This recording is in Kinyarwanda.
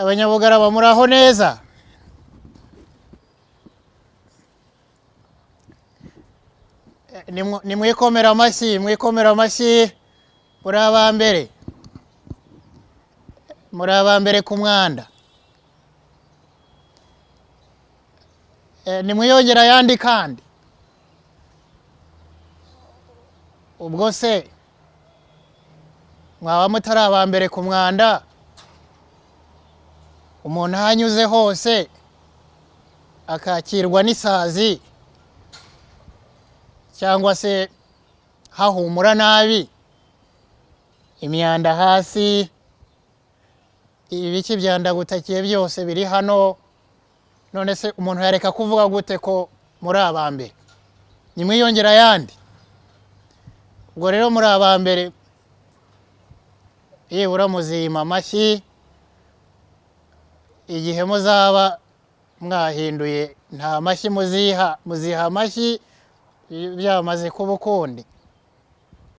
Abanyabugarama muraho neza. Nimwikomera amashyi, mwikomera amashyi. Muri abambere, muri abambere ku mwanda. Nimwiyongera ayandi kandi. Ubwo se mwaba mutari abambere ku mwanda, umuntu ahanyuze hose akakirwa n'isazi cyangwa se hahumura nabi, imyanda hasi, ibiki byandagutakiye byose biri hano, none se umuntu yareka kuvuga gute ko muri abambere? Nimwiyongera ayandi. Ubwo rero muri abambere, yibura muzima amashyi igihe muzaba mwahinduye, nta mashyi muziha amashyi byamaze kuba ukundi.